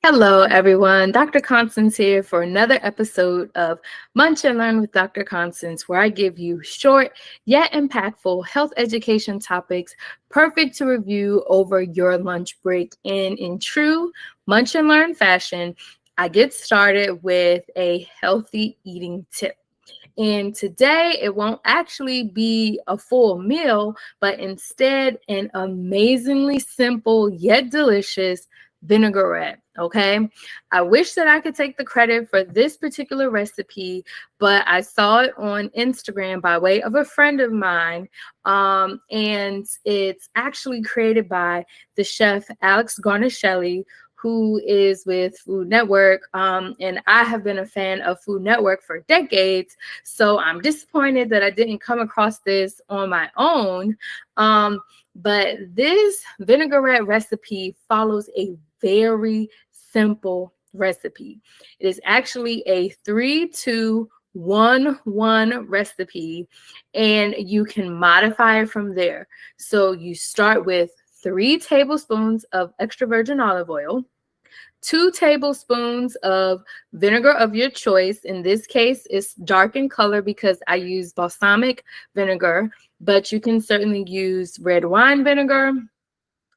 Hello, everyone. Dr. Constance here for another episode of Munch and Learn with Dr. Constance, where I give you short yet impactful health education topics perfect to review over your lunch break. And in true Munch and Learn fashion, I get started with a healthy eating tip. And today it won't actually be a full meal, but instead an amazingly simple yet delicious vinaigrette. Okay. I wish that I could take the credit for this particular recipe, but I saw it on Instagram by way of a friend of mine. And it's actually created by the chef Alex Garnaschelli, who is with Food Network. And I have been a fan of Food Network for decades. So I'm disappointed that I didn't come across this on my own. But this vinaigrette recipe follows a very simple recipe. It is actually a 3-2-1-1 recipe, and you can modify it from there. So you start with 3 tablespoons of extra virgin olive oil, 2 tablespoons of vinegar of your choice. In this case, it's dark in color because I use balsamic vinegar, but you can certainly use red wine vinegar.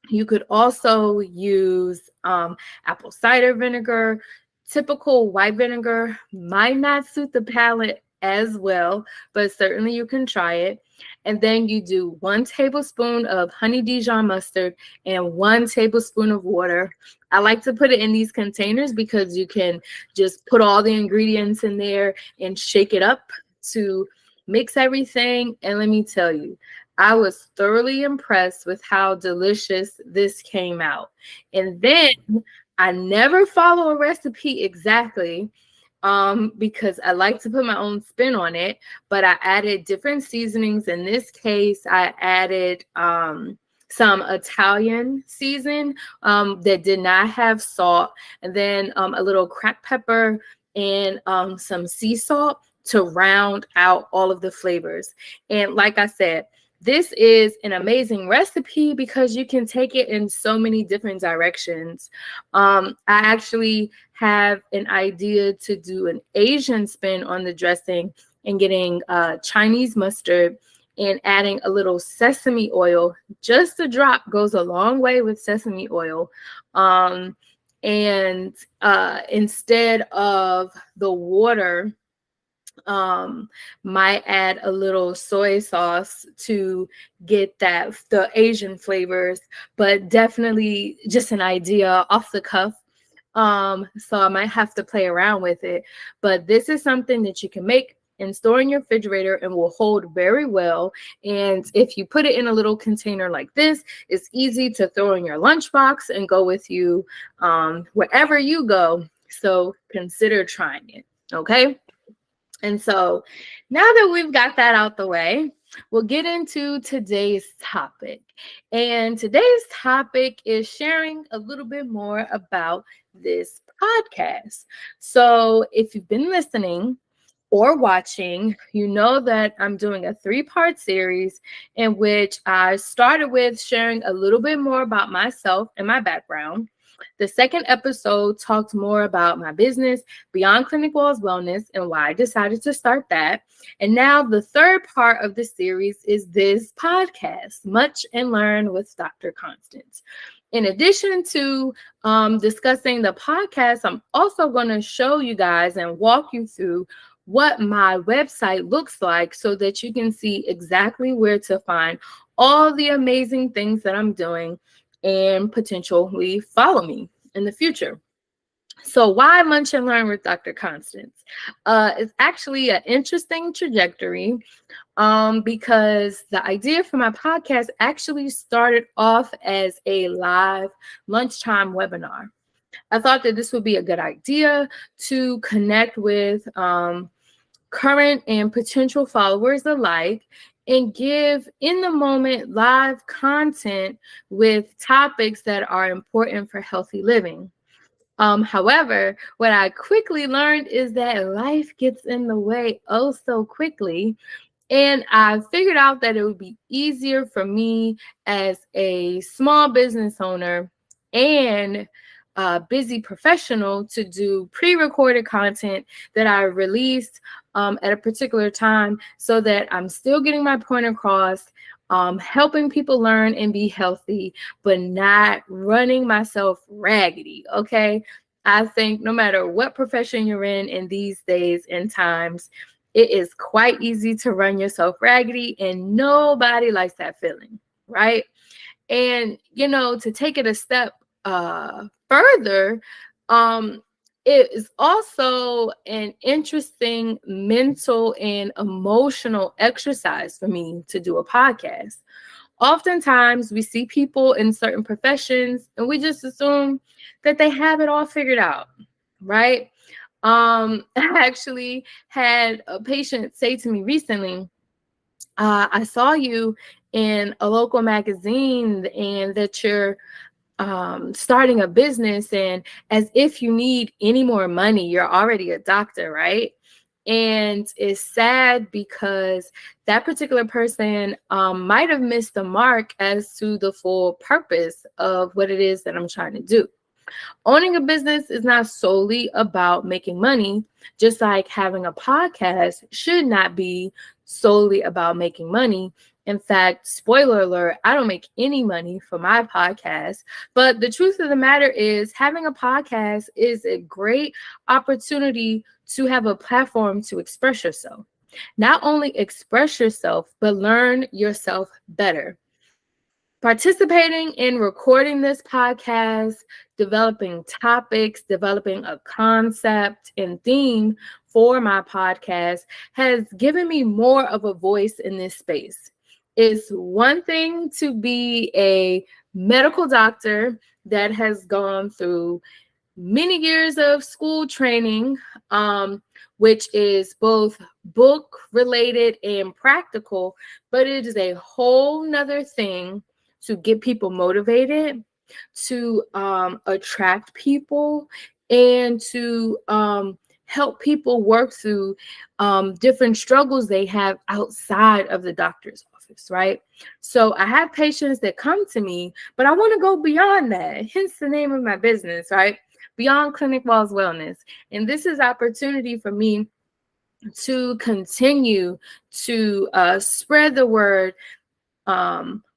You could also use apple cider vinegar. Typical white vinegar might not suit the palate as well, but certainly you can try it. And then you do 1 tablespoon of honey Dijon mustard and 1 tablespoon of water. I like to put it in these containers because you can just put all the ingredients in there and shake it up to mix everything. And let me tell you, I was thoroughly impressed with how delicious this came out. And then I never follow a recipe exactly because I like to put my own spin on it, but I added different seasonings. In this case, I added some Italian season that did not have salt, and then a little cracked pepper and some sea salt to round out all of the flavors. And like I said, this is an amazing recipe because you can take it in so many different directions. I actually have an idea to do an Asian spin on the dressing and getting Chinese mustard and adding a little sesame oil. Just a drop goes a long way with sesame oil. And instead of the water, might add a little soy sauce to get the Asian flavors, but definitely just an idea off the cuff. So I might have to play around with it, but this is something that you can make and store in your refrigerator and will hold very well. And if you put it in a little container like this, it's easy to throw in your lunchbox and go with you wherever you go. So consider trying it. Okay. And so now that we've got that out the way, we'll get into today's topic. And today's topic is sharing a little bit more about this podcast. So if you've been listening or watching, you know that I'm doing a 3-part series in which I started with sharing a little bit more about myself and my background. The second episode talked more about my business, Beyond Clinic Walls Wellness, and why I decided to start that. And now the third part of the series is this podcast, Munch and Learn with Dr. Constance. In addition to discussing the podcast, I'm also going to show you guys and walk you through what my website looks like so that you can see exactly where to find all the amazing things that I'm doing and potentially follow me in the future. So why Munch and Learn with Dr. Constance? It's actually an interesting trajectory because the idea for my podcast actually started off as a live lunchtime webinar. I thought that this would be a good idea to connect with current and potential followers alike and give in the moment live content with topics that are important for healthy living. However, what I quickly learned is that life gets in the way oh so quickly. And I figured out that it would be easier for me as a small business owner and busy professional to do pre-recorded content that I released at a particular time so that I'm still getting my point across, helping people learn and be healthy, but not running myself raggedy, okay? I think no matter what profession you're in these days and times, it is quite easy to run yourself raggedy, and nobody likes that feeling, right? And, to take it a step further, it is also an interesting mental and emotional exercise for me to do a podcast. Oftentimes, we see people in certain professions and we just assume that they have it all figured out, right? I actually had a patient say to me recently, I saw you in a local magazine and that you're starting a business, and as if you need any more money, you're already a doctor, right? And it's sad because that particular person might have missed the mark as to the full purpose of what it is that I'm trying to do. Owning a business is not solely about making money, just like having a podcast should not be solely about making money. In fact, spoiler alert, I don't make any money for my podcast. But the truth of the matter is, having a podcast is a great opportunity to have a platform to express yourself. Not only express yourself, but learn yourself better. Participating in recording this podcast, developing topics, developing a concept and theme for my podcast has given me more of a voice in this space. It's one thing to be a medical doctor that has gone through many years of school training, which is both book related and practical, but it is a whole nother thing to get people motivated, to attract people, and to help people work through different struggles they have outside of the doctor's office, right? So I have patients that come to me, but I want to go beyond that, hence the name of my business, right? Beyond Clinic Walls Wellness. And this is opportunity for me to continue to spread the word,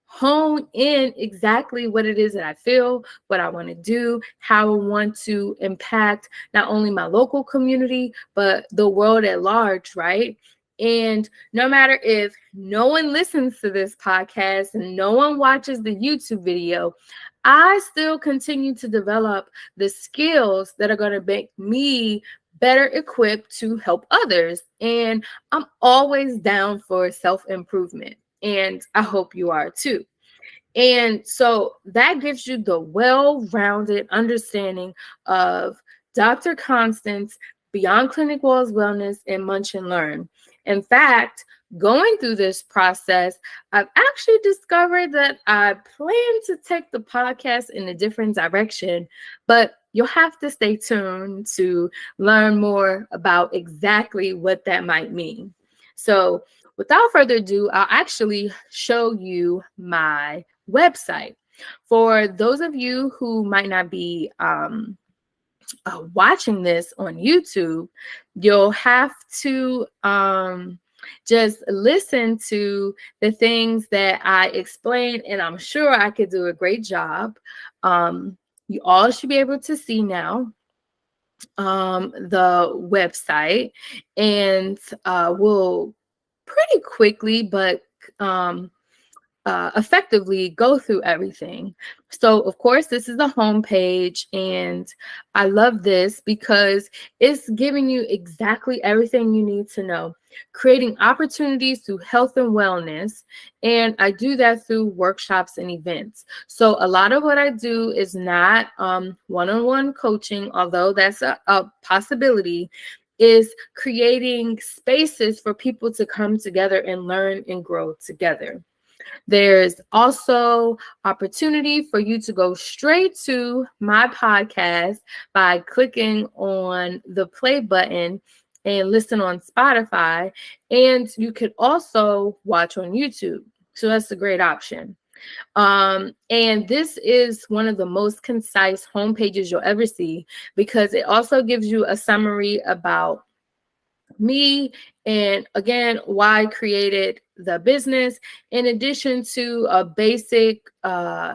hone in exactly what it is that I feel, what I want to do, how I want to impact not only my local community, but the world at large, right? And no matter if no one listens to this podcast and no one watches the YouTube video, I still continue to develop the skills that are going to make me better equipped to help others. And I'm always down for self-improvement. And I hope you are too. And so that gives you the well-rounded understanding of Dr. Constance, Beyond Clinic Walls Wellness, and Munch and Learn. In fact, going through this process, I've actually discovered that I plan to take the podcast in a different direction, but you'll have to stay tuned to learn more about exactly what that might mean. So without further ado, I'll actually show you my website. For those of you who might not be watching this on YouTube, you'll have to just listen to the things that I explained, and I'm sure I could do a great job. You all should be able to see now the website, and we'll pretty quickly but effectively go through everything. So of course, this is the home page, and I love this because it's giving you exactly everything you need to know, creating opportunities through health and wellness. And I do that through workshops and events. So a lot of what I do is not one-on-one coaching, although that's a possibility, is creating spaces for people to come together and learn and grow together. There's also opportunity for you to go straight to my podcast by clicking on the play button and listen on Spotify. And you could also watch on YouTube. So that's a great option. And this is one of the most concise homepages you'll ever see, because it also gives you a summary about me, and again, why I created the business, in addition to a basic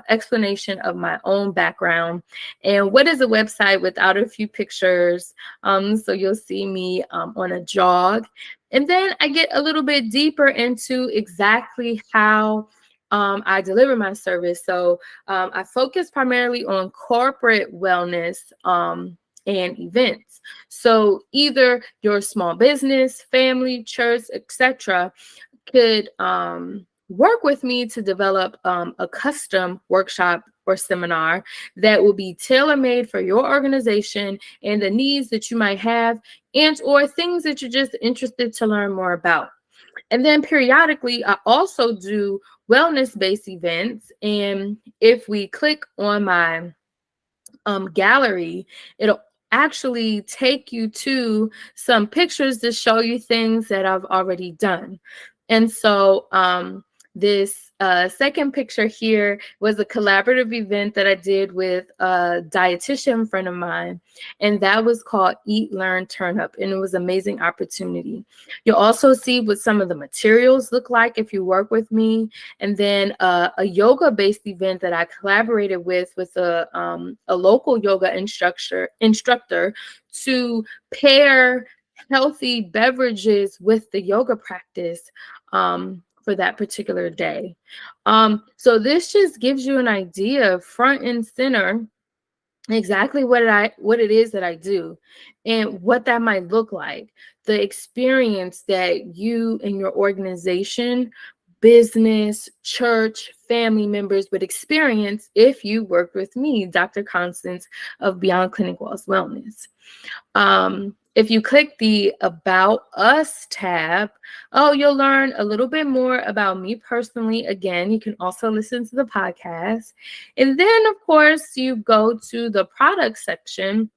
explanation of my own background and what is a website without a few pictures. So you'll see me on a jog, and then I get a little bit deeper into exactly how I deliver my service. So I focus primarily on corporate wellness and events. So either your small business, family, church, etc., could work with me to develop a custom workshop or seminar that will be tailor-made for your organization and the needs that you might have, and or things that you're just interested to learn more about. And then periodically, I also do wellness-based events. And if we click on my gallery, it'll actually take you to some pictures to show you things that I've already done. And so this second picture here was a collaborative event that I did with a dietitian friend of mine, and that was called Eat, Learn, Turn Up, and it was an amazing opportunity. You'll also see what some of the materials look like if you work with me, and then a yoga-based event that I collaborated with a local yoga instructor to pair healthy beverages with the yoga practice for that particular day. So this just gives you an idea front and center exactly what it is that I do and what that might look like, the experience that you and your organization, business, church, family members would experience if you worked with me, Dr. Constance of Beyond Clinic Walls Wellness. If you click the About Us tab, you'll learn a little bit more about me personally. Again, you can also listen to the podcast. And then, of course, you go to the product section,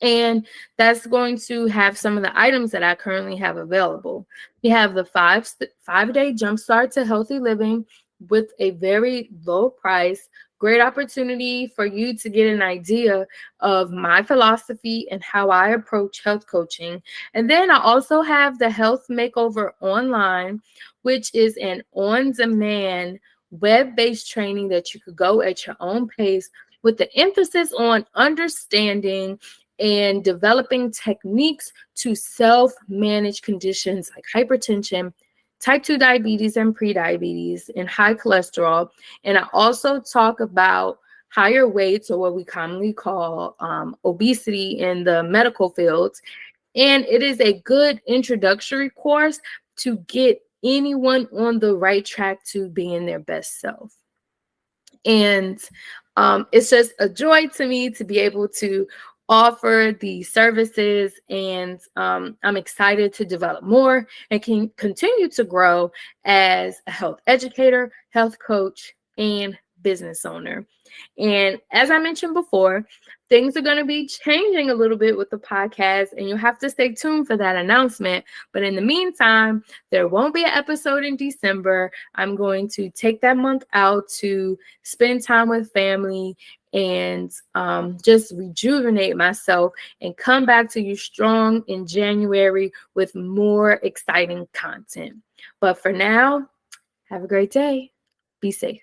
and that's going to have some of the items that I currently have available. We have the 5-day jumpstart to healthy living with a very low price. Great opportunity for you to get an idea of my philosophy and how I approach health coaching. And then I also have the Health Makeover Online, which is an on-demand web-based training that you could go at your own pace, with the emphasis on understanding and developing techniques to self-manage conditions like hypertension, type 2 diabetes and prediabetes, and high cholesterol. And I also talk about higher weights, or what we commonly call obesity in the medical fields. And it is a good introductory course to get anyone on the right track to being their best self. And it's just a joy to me to be able to offer the services, and I'm excited to develop more and can continue to grow as a health educator, health coach, and business owner. And as I mentioned before, things are going to be changing a little bit with the podcast, and you'll have to stay tuned for that announcement. But in the meantime, there won't be an episode in December. I'm going to take that month out to spend time with family and just rejuvenate myself, and come back to you strong in January with more exciting content. But for now, have a great day. Be safe.